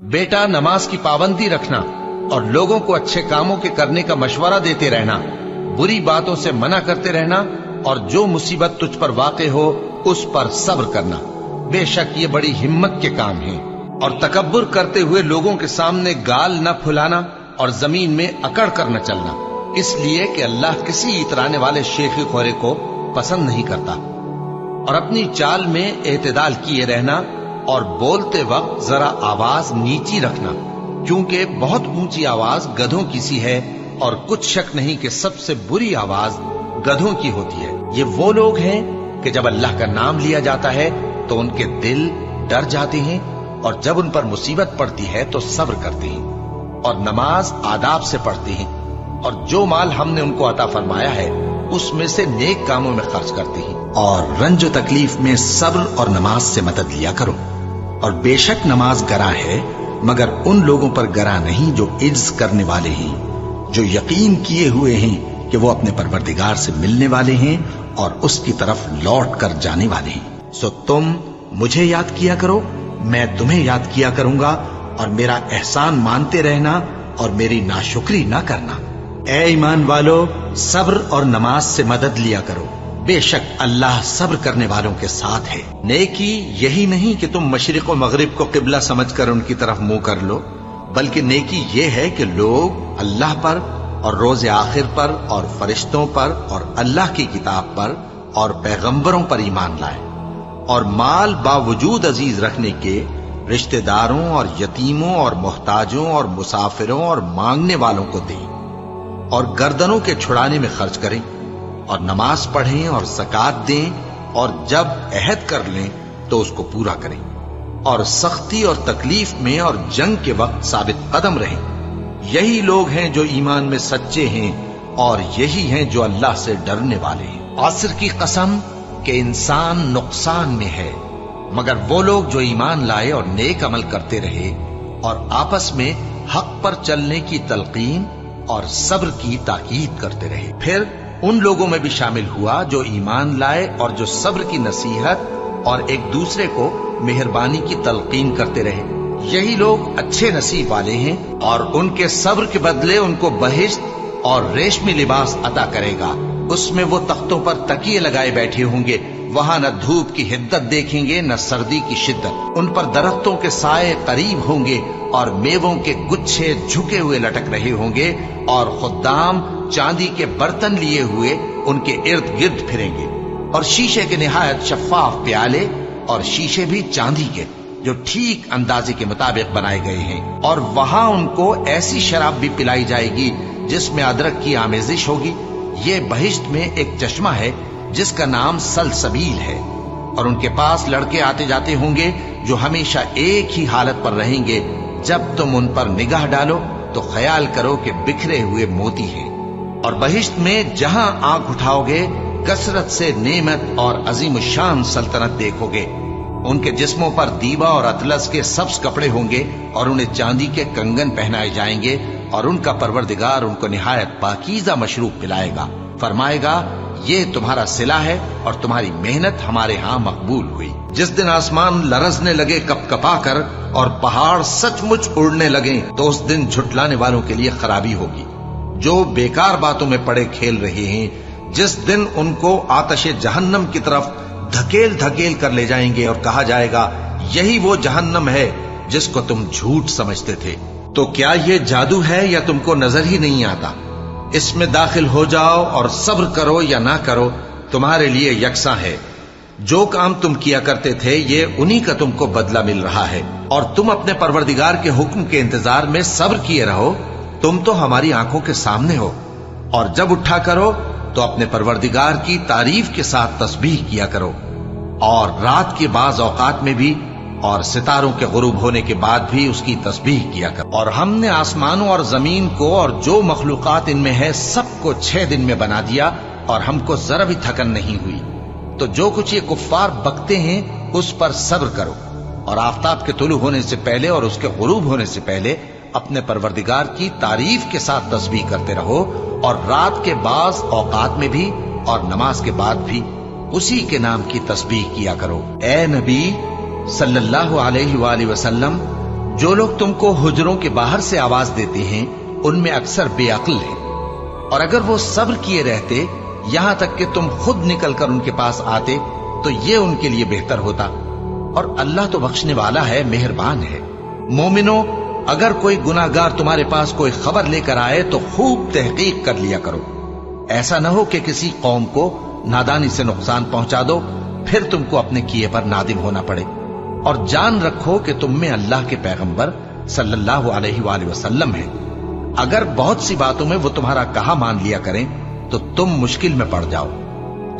बेटा, नमाज की पाबंदी रखना और लोगों को अच्छे कामों के करने का मशवरा देते रहना, बुरी बातों से मना करते रहना और जो मुसीबत तुझ पर वाक़े हो उस पर सब्र करना। बेशक ये बड़ी हिम्मत के काम हैं। और तकब्बुर करते हुए लोगों के सामने गाल न फुलाना और जमीन में अकड़ कर न चलना, इसलिए कि अल्लाह किसी इतराने वाले शेखी खोरे को पसंद नहीं करता। और अपनी चाल में एतदाल किए रहना और बोलते वक्त जरा आवाज नीची रखना, क्योंकि बहुत ऊंची आवाज गधों की सी है और कुछ शक नहीं कि सबसे बुरी आवाज गधों की होती है। ये वो लोग हैं कि जब अल्लाह का नाम लिया जाता है तो उनके दिल डर जाते हैं और जब उन पर मुसीबत पड़ती है तो सब्र करते हैं और नमाज आदाब से पढ़ते हैं और जो माल हमने उनको अता फरमाया है उसमें से नेक कामों में खर्च करते हैं। और रंज तकलीफ में सब्र और नमाज से मदद लिया करो। और बेशक नमाज गरा है, मगर उन लोगों पर गरा नहीं जो इज्ज करने वाले हैं, जो यकीन किए हुए हैं कि वो अपने परवरदिगार से मिलने वाले हैं और उसकी तरफ लौट कर जाने वाले हैं। सो तुम मुझे याद किया करो, मैं तुम्हें याद किया करूंगा, और मेरा एहसान मानते रहना और मेरी नाशुक्री ना करना। ए ईमान वालो, सब्र और नमाज से मदद लिया करो, बेशक अल्लाह सब्र करने वालों के साथ है। नेकी यही नहीं कि तुम मशरिक और मगरिब को किबला समझकर उनकी तरफ मुंह कर लो, बल्कि नेकी ये है कि लोग अल्लाह पर और रोज़े आखिर पर और फरिश्तों पर और अल्लाह की किताब पर और पैगंबरों पर ईमान लाए और माल बावजूद अजीज रखने के रिश्तेदारों और यतीमों और मोहताजों और मुसाफिरों और मांगने वालों को दें और गर्दनों के छुड़ाने में खर्च करें और नमाज पढ़ें और ज़कात दें और जब अहद कर लें तो उसको पूरा करें और सख्ती और तकलीफ में और जंग के वक्त साबित कदम रहें। यही लोग हैं जो ईमान में सच्चे हैं और यही हैं जो अल्लाह से डरने वाले हैं। आसिर की कसम कि इंसान नुकसान में है, मगर वो लोग जो ईमान लाए और नेक अमल करते रहे और आपस में हक पर चलने की तलकीन और सब्र की ताकीद करते रहे। फिर उन लोगों में भी शामिल हुआ जो ईमान लाए और जो सब्र की नसीहत और एक दूसरे को मेहरबानी की तलकीन करते रहे। यही लोग अच्छे नसीब वाले हैं और उनके सब्र के बदले उनको बहिश्त और रेशमी लिबास अता करेगा। उसमें वो तख्तों पर तकिए लगाए बैठे होंगे, वहां न धूप की हिद्दत देखेंगे न सर्दी की शिद्दत। उन पर दरख्तों के साए करीब होंगे और मेवों के गुच्छे झुके हुए लटक रहे होंगे और खुद्दाम चांदी के बर्तन लिए हुए उनके इर्द गिर्द फिरेंगे और शीशे के निहायत शफाफ प्याले और शीशे भी चांदी के जो ठीक अंदाजे के मुताबिक बनाए गए हैं। और वहां उनको ऐसी शराब भी पिलाई जाएगी जिसमें अदरक की आमेजिश होगी। ये बहिश्त में एक चश्मा है जिसका नाम सलसबील है और उनके पास लड़के आते जाते होंगे जो हमेशा एक ही हालत पर रहेंगे। जब तुम उन पर निगाह डालो तो ख्याल करो कि बिखरे हुए मोती हैं। और बहिश्त में जहां आंख उठाओगे कसरत से नेमत और अजीम शान सल्तनत देखोगे। उनके जिस्मों पर दीवा और अतलस के सब्ज कपड़े होंगे और उन्हें चांदी के कंगन पहनाए जाएंगे और उनका परवरदिगार उनको निहायत पाकीज़ा मशरूब पिलाएगा। फरमाएगा, ये तुम्हारा सिला है और तुम्हारी मेहनत हमारे यहाँ मकबूल हुई। जिस दिन आसमान लरजने लगे कपकपा कर और पहाड़ सचमुच उड़ने लगे तो उस दिन झुटलाने वालों के लिए खराबी होगी जो बेकार बातों में पड़े खेल रहे हैं। जिस दिन उनको आतशे जहन्नम की तरफ धकेल धकेल कर ले जाएंगे और कहा जाएगा, यही वो जहन्नम है जिसको तुम झूठ समझते थे। तो क्या ये जादू है या तुमको नजर ही नहीं आता? इसमें दाखिल हो जाओ और सब्र करो या ना करो, तुम्हारे लिए यकसा है। जो काम तुम किया करते थे ये उन्हीं का तुमको बदला मिल रहा है और तुम अपने परवरदिगार के हुक्म के इंतजार में सब्र किए रहो। तुम तो हमारी आंखों के सामने हो। और जब उठा करो तो अपने परवरदिगार की तारीफ के साथ तस्बीह किया करो और रात के बाज औकात में भी और सितारों के गुरूब होने के बाद भी उसकी तस्बीह किया करो। और हमने आसमानों और जमीन को और जो मखलूकात इनमें है सबको 6 दिन में बना दिया और हमको जरा भी थकन नहीं हुई। तो जो कुछ ये कुफ्फार बकते हैं उस पर सब्र करो और आफताब के तुलू होने से पहले और उसके गुरूब होने से पहले अपने परवरदिगार की तारीफ के साथ तस्बीह करते रहो और रात के बाज औकात में भी और नमाज के बाद भी उसी के नाम की तस्बीह किया करो। ए नबी सल्लल्लाहु अलैहि वसल्लम, जो लोग तुमको हुजरों के बाहर से आवाज देते हैं उनमें अक्सर बेअक्ल हैं, और अगर वो सब्र किए रहते यहां तक कि तुम खुद निकलकर उनके पास आते तो ये उनके लिए बेहतर होता। और अल्लाह तो बख्शने वाला है, मेहरबान है। मोमिनो, अगर कोई गुनाहगार तुम्हारे पास कोई खबर लेकर आए तो खूब तहकीक कर लिया करो। ऐसा न हो कि किसी कौम को नादानी से नुकसान पहुंचा दो, फिर तुमको अपने किए पर नादिम होना पड़े। और जान रखो कि तुम में अल्लाह के पैगंबर सल्लल्लाहु अलैहि वसल्लम है। अगर बहुत सी बातों में वो तुम्हारा कहा मान लिया करें तो तुम मुश्किल में पड़ जाओ,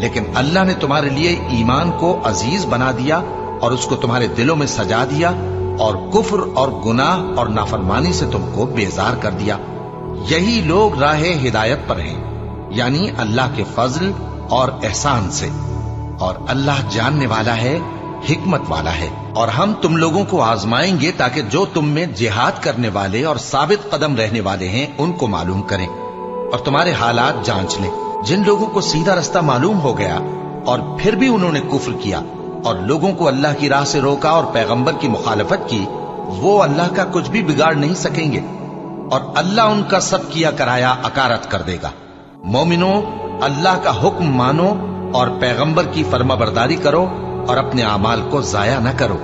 लेकिन अल्लाह ने तुम्हारे लिए ईमान को अजीज बना दिया और उसको तुम्हारे दिलों में सजा दिया, और कुफ्र और गुनाह और नाफरमानी से तुमको बेजार कर दिया। यही लोग राहे हिदायत पर हैं, यानी अल्लाह के फजल और एहसान से। और अल्लाह जानने वाला है, हिकमत वाला है। और हम तुम लोगों को आजमाएंगे ताकि जो तुम में जिहाद करने वाले और साबित कदम रहने वाले हैं उनको मालूम करें और तुम्हारे हालात जांच लें। जिन लोगों को सीधा रास्ता मालूम हो गया और फिर भी उन्होंने कुफ्र किया और लोगों को अल्लाह की राह से रोका और पैगंबर की मुखालफत की, वो अल्लाह का कुछ भी बिगाड़ नहीं सकेंगे और अल्लाह उनका सब किया कराया अकारत कर देगा। मोमिनो, अल्लाह का हुक्म मानो और पैगंबर की फर्माबरदारी करो और अपने अमाल को जाया न करो।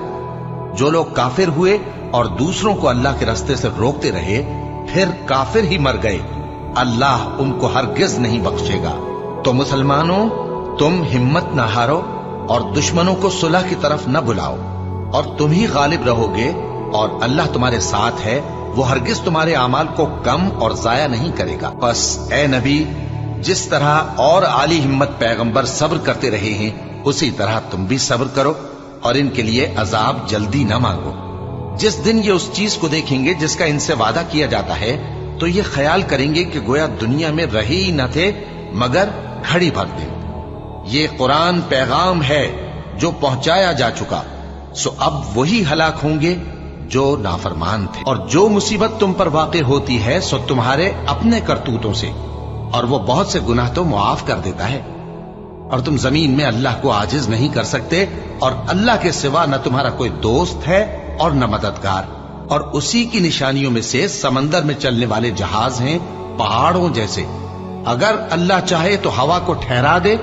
जो लोग काफिर हुए और दूसरों को अल्लाह के रास्ते से रोकते रहे फिर काफिर ही मर गए, अल्लाह उनको हरगिज नहीं बख्शेगा। तो मुसलमानों, तुम हिम्मत न हारो और दुश्मनों को सुलह की तरफ न बुलाओ, और तुम ही गालिब रहोगे और अल्लाह तुम्हारे साथ है। वो हरगिज तुम्हारे अमाल को कम और जाया नहीं करेगा। बस ए नबी, जिस तरह और आली हिम्मत पैगंबर सब्र करते रहे हैं उसी तरह तुम भी सब्र करो और इनके लिए अजाब जल्दी न मांगो। जिस दिन ये उस चीज को देखेंगे जिसका इनसे वादा किया जाता है तो ये ख्याल करेंगे कि गोया दुनिया में रहे ही न थे मगर घड़ी भर दिन। ये कुरान पैगाम है जो पहुंचाया जा चुका, सो अब वही हलाक होंगे जो नाफरमान थे। और जो मुसीबत तुम पर वाक़े होती है सो तुम्हारे अपने करतूतों से, और वो बहुत से गुनाह तो मुआफ कर देता है। और तुम जमीन में अल्लाह को आजिज नहीं कर सकते, और अल्लाह के सिवा न तुम्हारा कोई दोस्त है और न मददगार। और उसी की निशानियों में से समंदर में चलने वाले जहाज हैं पहाड़ों जैसे। अगर अल्लाह चाहे तो हवा को ठहरा दे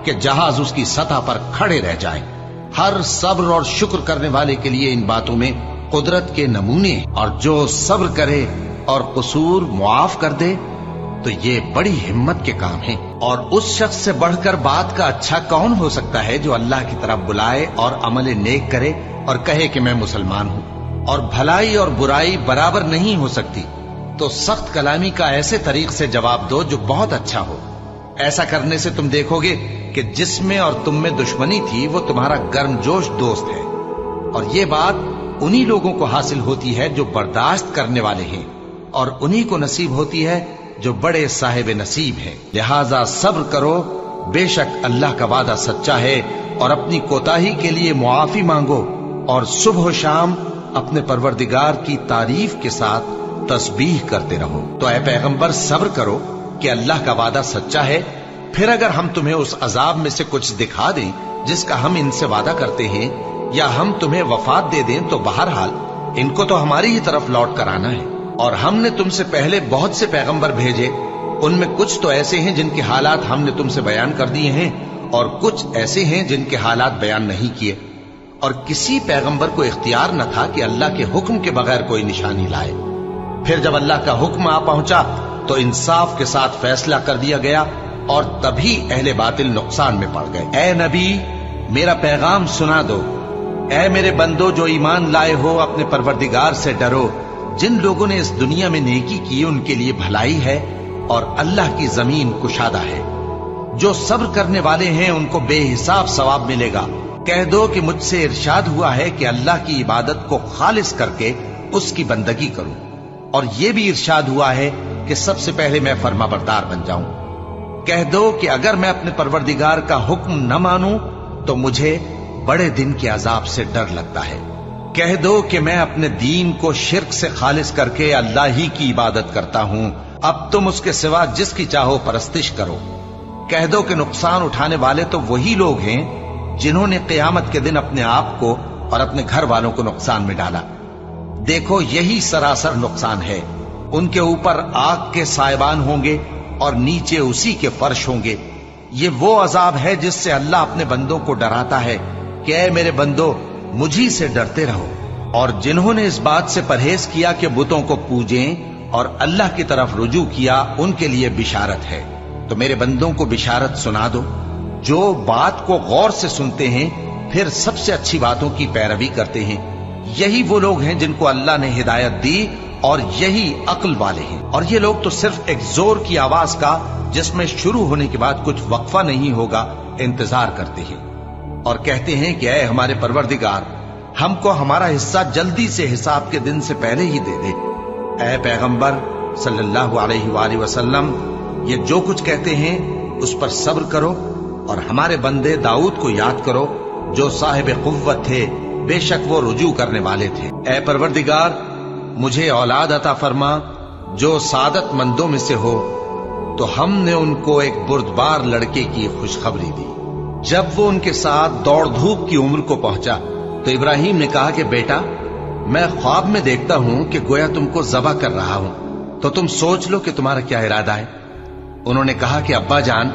कि जहाज उसकी सतह पर खड़े रह जाएं। हर सब्र और शुक्र करने वाले के लिए इन बातों में कुदरत के नमूने, और जो सब्र करे और कसूर मुआफ कर दे तो ये बड़ी हिम्मत के काम है। और उस शख्स से बढ़कर बात का अच्छा कौन हो सकता है जो अल्लाह की तरफ बुलाए और अमल नेक करे और कहे कि मैं मुसलमान हूँ। और भलाई और बुराई बराबर नहीं हो सकती, तो सख्त कलामी का ऐसे तरीक से जवाब दो जो बहुत अच्छा हो। ऐसा करने से तुम देखोगे कि जिसमें और तुम में दुश्मनी थी वो तुम्हारा गर्मजोश दोस्त है। और ये बात उन्हीं लोगों को हासिल होती है जो बर्दाश्त करने वाले हैं, और उन्हीं को नसीब होती है जो बड़े साहिब नसीब हैं। लिहाजा सब्र करो, बेशक अल्लाह का वादा सच्चा है, और अपनी कोताही के लिए मुआफी मांगो और सुबह शाम अपने परवरदिगार की तारीफ के साथ तस्बीह करते रहो। तो ऐ पैगंबर, सब्र करो कि अल्लाह का वादा सच्चा है। फिर अगर हम तुम्हें उस अजाब में से कुछ दिखा दें जिसका हम इनसे वादा करते हैं, या हम तुम्हें वफात दे दें, तो बहरहाल इनको तो हमारी ही तरफ लौट कर आना है। और हमने तुमसे पहले बहुत से पैगंबर भेजे, उनमें कुछ तो ऐसे हैं जिनके हालात हमने तुमसे बयान कर दिए हैं, और कुछ ऐसे हैं जिनके हालात बयान नहीं किए। और किसी पैगंबर को इख्तियार न था कि अल्लाह के हुक्म के बगैर कोई निशानी लाए। फिर जब अल्लाह का हुक्म आ पहुंचा तो इंसाफ के साथ फैसला कर दिया गया, और तभी अहले बातिल नुकसान में पड़ गए। ए नबी, मेरा पैगाम सुना दो। ए मेरे बंदो जो ईमान लाए हो, अपने परवरदिगार से डरो। जिन लोगों ने इस दुनिया में नेकी की उनके लिए भलाई है, और अल्लाह की जमीन कुशादा है। जो सब्र करने वाले हैं उनको बेहिसाब सवाब मिलेगा। कह दो कि मुझसे इरशाद हुआ है कि अल्लाह की इबादत को खालिस करके उसकी बंदगी करूं, और यह भी इरशाद हुआ है कि सबसे पहले मैं फर्माबरदार बन जाऊं। कह दो कि अगर मैं अपने परवरदिगार का हुक्म न मानूं तो मुझे बड़े दिन के अजाब से डर लगता है। कह दो कि मैं अपने दीन को शिर्क से खालिस करके अल्लाह ही की इबादत करता हूं, अब तुम उसके सिवा जिसकी चाहो परस्तिश करो। कह दो कि नुकसान उठाने वाले तो वही लोग हैं जिन्होंने क़यामत के दिन अपने आप को और अपने घर वालों को नुकसान में डाला। देखो यही सरासर नुकसान है। उनके ऊपर आग के साइबान होंगे और नीचे उसी के फर्श होंगे। ये वो अजाब है जिससे अल्लाह अपने बंदों को डराता है कि ऐ मेरे बंदो, मुझी से डरते रहो। और जिन्होंने इस बात से परहेज किया कि बुतों को पूजें और अल्लाह की तरफ रुजू किया, उनके लिए बिशारत है। तो मेरे बंदों को बिशारत सुना दो, जो बात को गौर से सुनते हैं फिर सबसे अच्छी बातों की पैरवी करते हैं। यही वो लोग हैं जिनको अल्लाह ने हिदायत दी और यही अक्ल वाले हैं। और ये लोग तो सिर्फ एक जोर की आवाज का, जिसमें शुरू होने के बाद कुछ वक्फा नहीं होगा, इंतजार करते हैं और कहते हैं कि ऐ हमारे परवरदिगार, हमको हमारा हिस्सा जल्दी से हिसाब के दिन से पहले ही दे दे। ऐ पैगंबर सल्लल्लाहु अलैहि वसल्लम, ये जो कुछ कहते हैं उस पर सब्र करो और हमारे बंदे दाऊद को याद करो, जो साहिब कुव्वत थे, बेशक वो रुजू करने वाले थे। ऐ परवरदिगार, मुझे औलाद अता फरमा जो सादत मंदों में से हो। तो हमने उनको एक बुर्दबार लड़के की खुशखबरी दी। जब वो उनके साथ दौड़ धूप की उम्र को पहुंचा तो इब्राहिम ने कहा कि बेटा, मैं ख्वाब में देखता हूं कि गोया तुमको ज़बह कर रहा हूं, तो तुम सोच लो कि तुम्हारा क्या इरादा है। उन्होंने कहा कि अब्बा जान,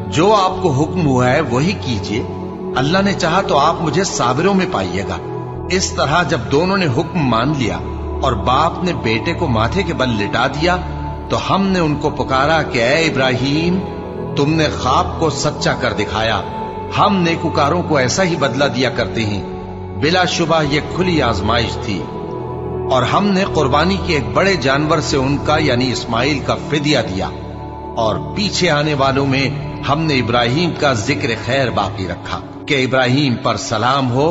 जो आपको हुक्म हुआ है वही कीजिए। अल्लाह ने चाहा तो आप मुझे साबिरों में पाइएगा। इस तरह जब दोनों ने हुक्म मान लिया और बाप ने बेटे को माथे के बल लिटा दिया, तो हमने उनको पुकारा कि ऐ इब्राहिम, तुमने ख्वाब को सच्चा कर दिखाया। हम नेकुकारों को ऐसा ही बदला दिया करते हैं। बिलाशुबा ये खुली आजमाइश थी और हमने कुर्बानी के एक बड़े जानवर से उनका यानी इस्माइल का फिदिया दिया। और पीछे आने वालों में हमने इब्राहिम का जिक्र खैर बाकी रखा कि इब्राहिम पर सलाम हो।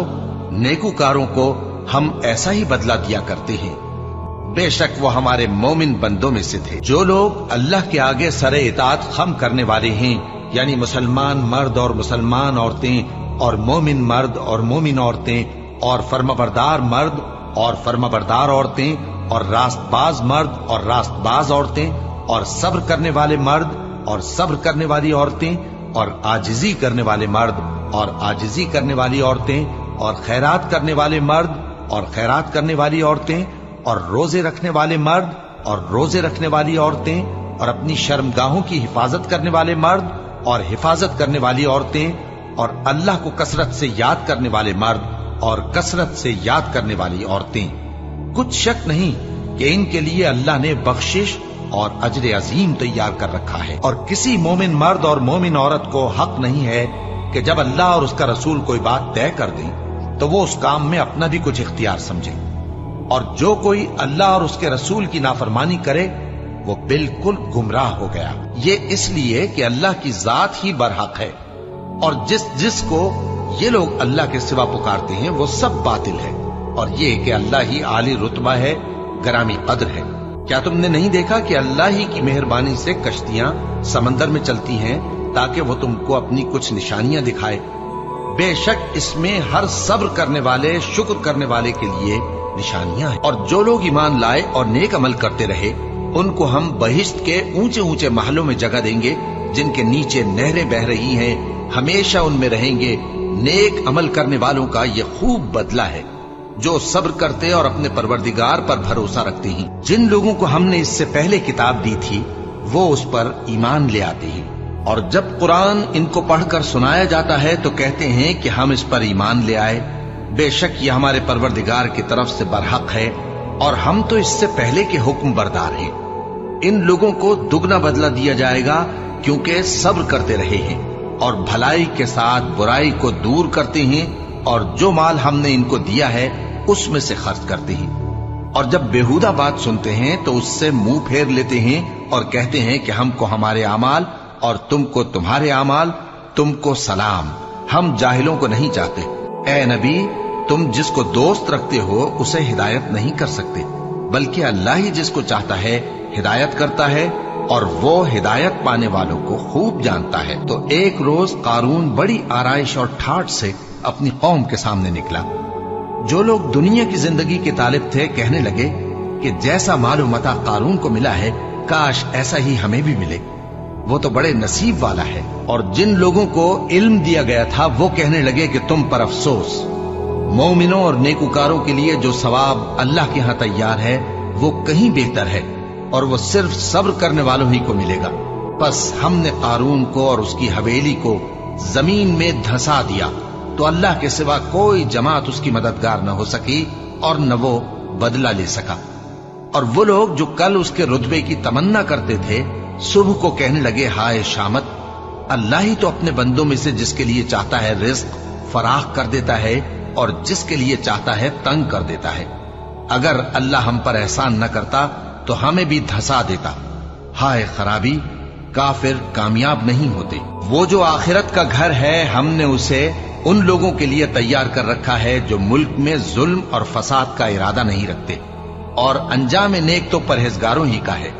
नेकुकारों को हम ऐसा ही बदला दिया करते हैं। बेशक वो हमारे मोमिन बंदों में से थे। जो लोग अल्लाह के आगे सरे इताअत खम करने वाले हैं, यानी मुसलमान मर्द और मुसलमान औरतें और मोमिन मर्द और मोमिन औरतें और फर्माबरदार मर्द और फर्माबरदार औरतें और रास्तबाज मर्द और रास्तबाज औरतें और सब्र करने वाले मर्द और सब्र करने वाली औरतें और आजिजी करने वाले मर्द और आजिजी करने वाली औरतें और खैरात करने वाले मर्द और खैरात करने वाली औरतें और रोजे रखने वाले मर्द और रोजे रखने वाली औरतें और अपनी शर्मगाहों की हिफाजत करने वाले मर्द और हिफाजत करने वाली औरतें और अल्लाह को कसरत से याद करने वाले मर्द और कसरत से याद करने वाली औरतें। कुछ शक नहीं कि इनके लिए अल्लाह ने बख्शिश और अजर अजीम तैयार कर रखा है। और किसी मोमिन मर्द और मोमिन औरत को हक नहीं है कि जब अल्लाह और उसका रसूल कोई बात तय कर दें तो वो उस काम में अपना भी कुछ इख्तियार समझे। और जो कोई अल्लाह और उसके रसूल की नाफरमानी करे वो बिल्कुल गुमराह हो गया। ये इसलिए कि अल्लाह की जात ही बरहक है और जिसको ये लोग अल्लाह के सिवा पुकारते हैं वो सब बातिल है। और ये कि अल्लाह ही आली रुतबा है, गरामी कद्र है। क्या तुमने नहीं देखा कि अल्लाह ही की मेहरबानी से कश्तियां समंदर में चलती हैं ताकि वो तुमको अपनी कुछ निशानियां दिखाए। बेशक इसमें हर सब्र करने वाले, शुक्र करने वाले के लिए निशानियां हैं। और जो लोग ईमान लाए और नेक अमल करते रहे, उनको हम बहिश्त के ऊंचे ऊंचे महलों में जगह देंगे, जिनके नीचे नहरें बह रही हैं, हमेशा उनमें रहेंगे। नेक अमल करने वालों का ये खूब बदला है, जो सब्र करते और अपने परवरदिगार पर भरोसा रखते हैं। जिन लोगों को हमने इससे पहले किताब दी थी वो उस पर ईमान ले आते हैं। और जब कुरान इनको पढ़कर सुनाया जाता है तो कहते हैं कि हम इस पर ईमान ले आए। बेशक ये हमारे परवरदिगार की तरफ से बरहक है और हम तो इससे पहले के हुक्म बरदार हैं। इन लोगों को दुगना बदला दिया जाएगा क्योंकि सब्र करते रहे हैं और भलाई के साथ बुराई को दूर करते हैं और जो माल हमने इनको दिया है उसमें से खर्च करते हैं। और जब बेहुदा बात सुनते हैं तो उससे मुंह फेर लेते हैं और कहते हैं कि हमको हमारे आमाल और तुमको तुम्हारे आमाल, तुमको सलाम, हम जाहिलों को नहीं चाहते। ए नबी, तुम जिसको दोस्त रखते हो उसे हिदायत नहीं कर सकते, बल्कि अल्लाह ही जिसको चाहता है हिदायत करता है और वो हिदायत पाने वालों को खूब जानता है। तो एक रोज कारून बड़ी आराइश और ठाठ से अपनी कौम के सामने निकला। जो लोग दुनिया की जिंदगी के तालिब थे कहने लगे कि जैसा मालूम मता कारून को मिला है, काश ऐसा ही हमें भी मिले, वो तो बड़े नसीब वाला है। और जिन लोगों को इल्म दिया गया था वो कहने लगे कि तुम पर अफसोस, मोमिनों और नेकुकारों के लिए जो सवाब अल्लाह के यहां तैयार है वो कहीं बेहतर है, और वो सिर्फ सब्र करने वालों ही को मिलेगा। बस हमने कारून को और उसकी हवेली को जमीन में धंसा दिया, तो अल्लाह के सिवा कोई जमात उसकी मददगार न हो सकी और न वो बदला ले सका। और वो लोग जो कल उसके रुतबे की तमन्ना करते थे, सुबह को कहने लगे, हाय शामत, अल्लाह ही तो अपने बंदों में से जिसके लिए चाहता है रिज्क फराख कर देता है और जिसके लिए चाहता है तंग कर देता है। अगर अल्लाह हम पर एहसान न करता तो हमें भी धंसा देता। हाय खराबी, काफिर कामयाब नहीं होते। वो जो आखिरत का घर है हमने उसे उन लोगों के लिए तैयार कर रखा है जो मुल्क में जुल्म और फसाद का इरादा नहीं रखते, और अंजाम नेक तो परहेजगारों ही का है।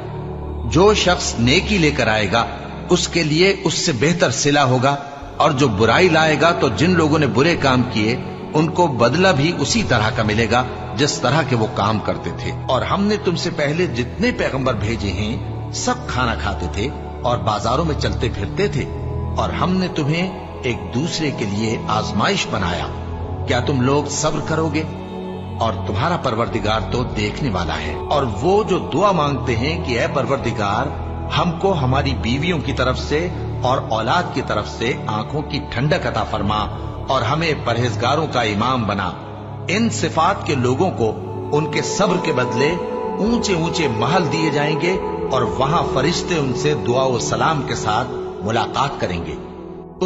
जो शख्स नेकी लेकर आएगा उसके लिए उससे बेहतर सिला होगा, और जो बुराई लाएगा तो जिन लोगों ने बुरे काम किए उनको बदला भी उसी तरह का मिलेगा जिस तरह के वो काम करते थे। और हमने तुमसे पहले जितने पैगंबर भेजे हैं सब खाना खाते थे और बाजारों में चलते फिरते थे, और हमने तुम्हें एक दूसरे के लिए आजमाइश बनाया। क्या तुम लोग सब्र करोगे? और तुम्हारा परवरदिगार तो देखने वाला है। और वो जो दुआ मांगते हैं कि ऐ परवरदिगार, हमको हमारी बीवियों की तरफ से और औलाद की तरफ से आंखों की ठंडक अता फरमा और हमें परहेजगारों का इमाम बना। इन सिफात के लोगों को उनके सब्र के बदले ऊंचे ऊंचे महल दिए जाएंगे, और वहां फरिश्ते उनसे दुआ व सलाम के साथ मुलाकात करेंगे।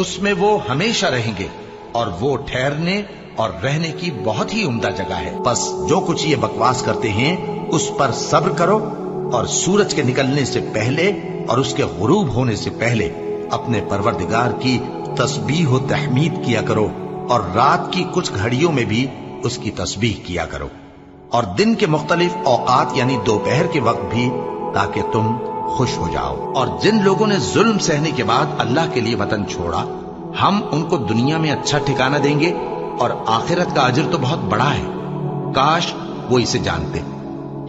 उसमें वो हमेशा रहेंगे, और वो ठहरने और रहने की बहुत ही उम्दा जगह है। बस जो कुछ ये बकवास करते हैं उस पर सब्र करो, और सूरज के निकलने से पहले और उसके गुरूब होने से पहले अपने परवरदिगार की तस्बीह व तहमीद किया करो, और रात की कुछ घड़ियों में भी उसकी तस्बीह किया करो, और दिन के मुख्तलिफ औकात यानी दोपहर के वक्त भी, ताकि तुम खुश हो जाओ। और जिन लोगों ने जुल्म सहने के बाद अल्लाह के लिए वतन छोड़ा, हम उनको दुनिया में अच्छा ठिकाना देंगे, और आखिरत का अजर तो बहुत बड़ा है। काश वो इसे जानते।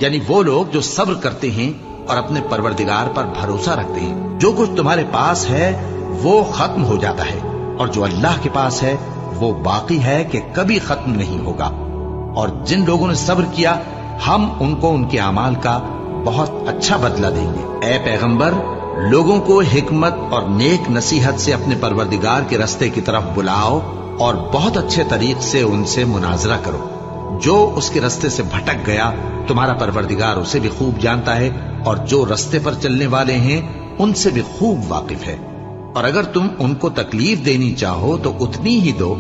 यानी वो लोग जो सब्र करते हैं और अपने परवरदिगार पर भरोसा रखते हैं। जो कुछ तुम्हारे पास है वो खत्म हो जाता है, और जो अल्लाह के पास है वो बाकी है कि कभी खत्म नहीं होगा। और जिन लोगों ने सब्र किया हम उनको उनके अमाल का बहुत अच्छा बदला देंगे। ऐ पैगंबर, लोगों को हिकमत और नेक नसीहत से अपने परवरदिगार के रास्ते की तरफ बुलाओ, और बहुत अच्छे तरीक से उनसे मुनाजरा करो। जो उसके रास्ते से भटक गया तुम्हारा परवरदिगार उसे भी खूब जानता है, और जो रास्ते पर चलने वाले हैं उनसे भी खूब वाकिफ है। और अगर तुम उनको तकलीफ देनी चाहो तो उतनी ही दो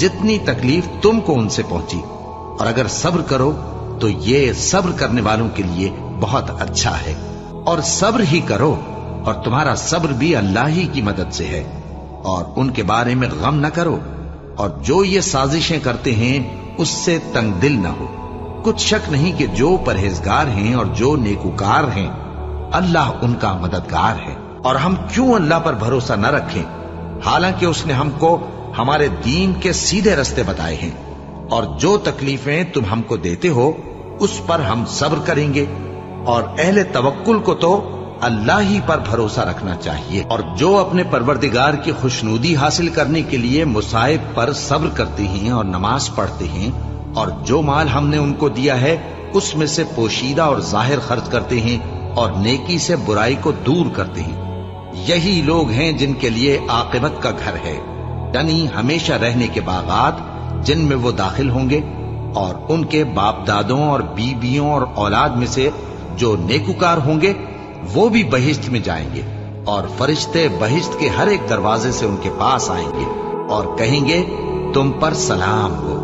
जितनी तकलीफ तुमको उनसे पहुंची, और अगर सब्र करो तो ये सब्र करने वालों के लिए बहुत अच्छा है। और सब्र ही करो, और तुम्हारा सब्र भी अल्लाह ही की मदद से है, और उनके बारे में गम न करो, और जो ये साजिशें करते हैं उससे तंग दिल न हो। कुछ शक नहीं कि जो परहेजगार हैं और जो नेकुकार हैं अल्लाह उनका मददगार है। और हम क्यों अल्लाह पर भरोसा न रखें, हालांकि उसने हमको हमारे दीन के सीधे रास्ते बताए हैं। और जो तकलीफें तुम हमको देते हो उस पर हम सब्र करेंगे, और अहले तवक्कुल को तो अल्लाह ही पर भरोसा रखना चाहिए। और जो अपने परवरदिगार की खुशनूदी हासिल करने के लिए मुसाइब पर सब्र करते हैं और नमाज पढ़ते हैं, और जो माल हमने उनको दिया है उसमें से पोशीदा और जाहिर खर्च करते हैं, और नेकी से बुराई को दूर करते हैं, यही लोग हैं जिनके लिए आकिबत का घर है, यानी हमेशा रहने के बागात जिनमें वो दाखिल होंगे। और उनके बाप दादों और बीबियों और औलाद में से जो नेकुकार होंगे वो भी बहिश्त में जाएंगे, और फरिश्ते बहिश्त के हर एक दरवाजे से उनके पास आएंगे और कहेंगे तुम पर सलाम हो,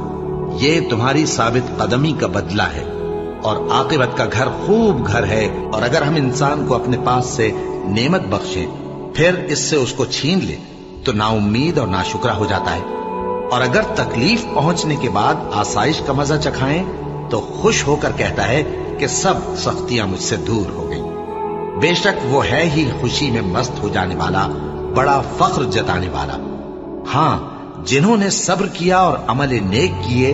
ये तुम्हारी साबित कदमी का बदला है, और आकिबत का घर खूब घर है। और अगर हम इंसान को अपने पास से नेमत बख्शें फिर इससे उसको छीन ले तो नाउम्मीद और नाशुक्रा हो जाता है, और अगर तकलीफ पहुंचने के बाद आसाइश का मजा चखाएं तो खुश होकर कहता है कि सब सख्तियां मुझसे दूर हो गई। बेशक वो है ही खुशी में मस्त हो जाने वाला, बड़ा फख्र जताने वाला। हाँ, जिन्होंने सब्र किया और अमल नेक किए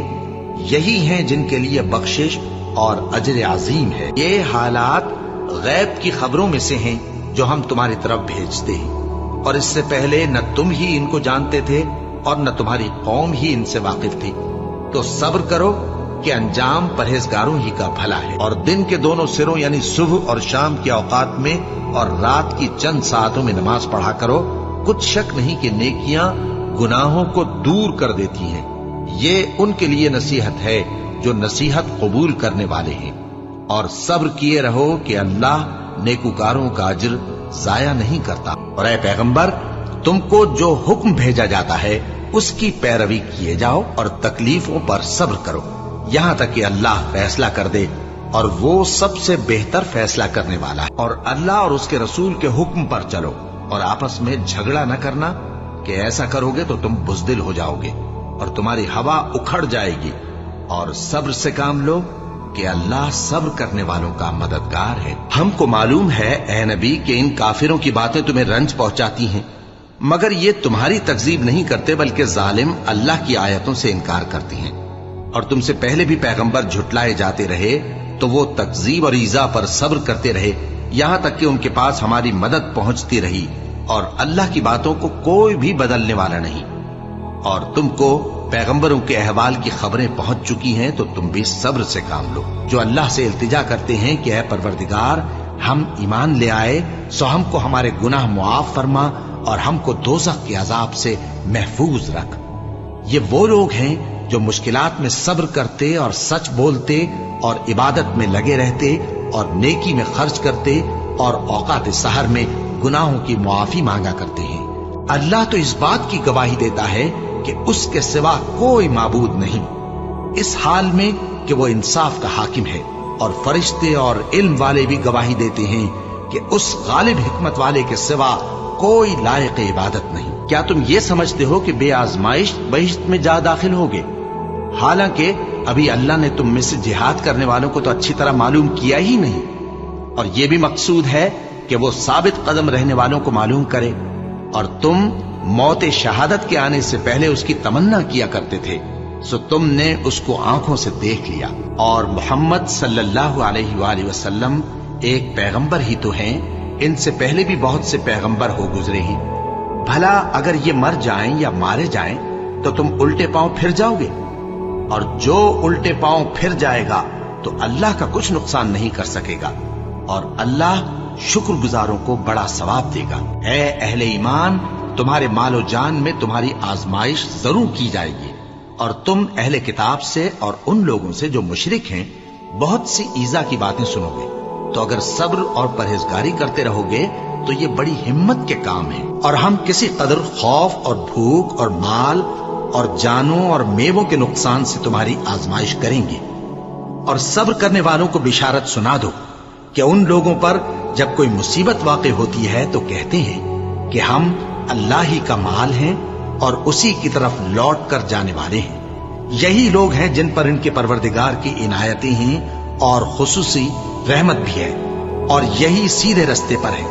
यही हैं जिनके लिए बख्शिश और अजर अजीम है। ये हालात गैब की खबरों में से हैं जो हम तुम्हारी तरफ भेजते हैं, और इससे पहले न तुम ही इनको जानते थे और न तुम्हारी कौम ही इनसे वाकिफ थी। तो सब्र करो कि अंजाम परहेजगारों ही का भला है। और दिन के दोनों सिरों यानी सुबह और शाम के औकात में और रात की चंद सातों में नमाज पढ़ा करो। कुछ शक नहीं कि नेकियां गुनाहों को दूर कर देती हैं। ये उनके लिए नसीहत है जो नसीहत कबूल करने वाले हैं। और सब्र किए रहो कि अल्लाह नेकुकारों का अज्र जाया नहीं करता। और ऐ पैगंबर, तुमको जो हुक्म भेजा जाता है उसकी पैरवी किए जाओ और तकलीफों पर सब्र करो, यहां तक कि अल्लाह फैसला कर दे, और वो सबसे बेहतर फैसला करने वाला है। और अल्लाह और उसके रसूल के हुक्म पर चलो और आपस में झगड़ा न करना कि ऐसा करोगे तो तुम बुज़दिल हो जाओगे और तुम्हारी हवा उखड़ जाएगी। और सब्र से काम लो कि अल्लाह सब्र करने वालों का मददगार है। हमको मालूम है ए नबी कि इन काफिरों की बातें तुम्हें रंज पहुंचाती हैं, मगर ये तुम्हारी तकजीब नहीं करते बल्कि जालिम अल्लाह की आयतों से इनकार करती हैं। और तुमसे पहले भी पैगंबर झुटलाए जाते रहे तो वो तकजीब और ईजा पर सब्र करते रहे, यहां तक कि उनके पास हमारी मदद पहुंचती रही। और अल्लाह की बातों को कोई भी बदलने वाला नहीं। और तुमको पैगंबरों के अहवाल की खबरें पहुंच चुकी हैं तो तुम भी सब्र से काम लो। जो अल्लाह से इल्तिजा करते हैं कि ऐ परवरदिगार, हम ईमान ले आए सो हमको हमारे गुनाह मुआफ फरमा और हमको दोज़ख के अजाब से महफूज रख। ये वो लोग हैं जो मुश्किलात में सब्र करते और सच बोलते और इबादत में लगे रहते और नेकी में खर्च करते और औकात सहर में गुनाहों की मुआफी मांगा करते हैं। अल्लाह तो इस बात की गवाही देता है कि उसके सिवा कोई माबूद नहीं, इस हाल में कि वो इंसाफ का हाकिम है। और फरिश्ते और इल्म वाले भी गवाही देते हैं कि उस गालिब हिकमत वाले के सिवा कोई लायक इबादत नहीं। क्या तुम ये समझते हो कि बेआजमाइश बहिश्त में जा दाखिल होगे? हालांकि अभी अल्लाह ने तुम में से जिहाद करने वालों को तो अच्छी तरह मालूम किया ही नहीं। और यह भी मकसूद है कि वो साबित कदम रहने वालों को मालूम करे। और तुम मौत शहादत के आने से पहले उसकी तमन्ना किया करते थे, सो तुमने उसको आंखों से देख लिया। और मोहम्मद सल्लल्लाहु अलैहि वसल्लम एक पैगंबर ही तो हैं, इनसे पहले भी बहुत से पैगंबर हो गुजरे हैं। भला अगर ये मर जाएं या मारे जाएं तो तुम उल्टे पांव फिर जाओगे? और जो उल्टे पांव फिर जाएगा तो अल्लाह का कुछ नुकसान नहीं कर सकेगा, और अल्लाह शुक्रगुजारों को बड़ा सवाब देगा। ऐ अहले ईमान, तुम्हारे मालो जान में तुम्हारी आजमाइश जरूर की जाएगी, और तुम अहले किताब से और उन लोगों से जो मुशरिक हैं बहुत सी ईजा की बातें सुनोगे। तो अगर सब्र और परहेजगारी करते रहोगे तो ये बड़ी हिम्मत के काम है। और हम किसी कदर खौफ और भूख और माल और जानों और मेवों के नुकसान से तुम्हारी आजमाइश करेंगे। और सब्र करने वालों को बिशारत सुना दो कि उन लोगों पर जब कोई मुसीबत वाक़ई होती है तो कहते हैं कि हम अल्लाह ही का माल हैं और उसी की तरफ लौट कर जाने वाले हैं। यही लोग हैं जिन पर इनके परवरदिगार की इनायतें हैं और खुसूसी रहमत भी है, और यही सीधे रस्ते पर है।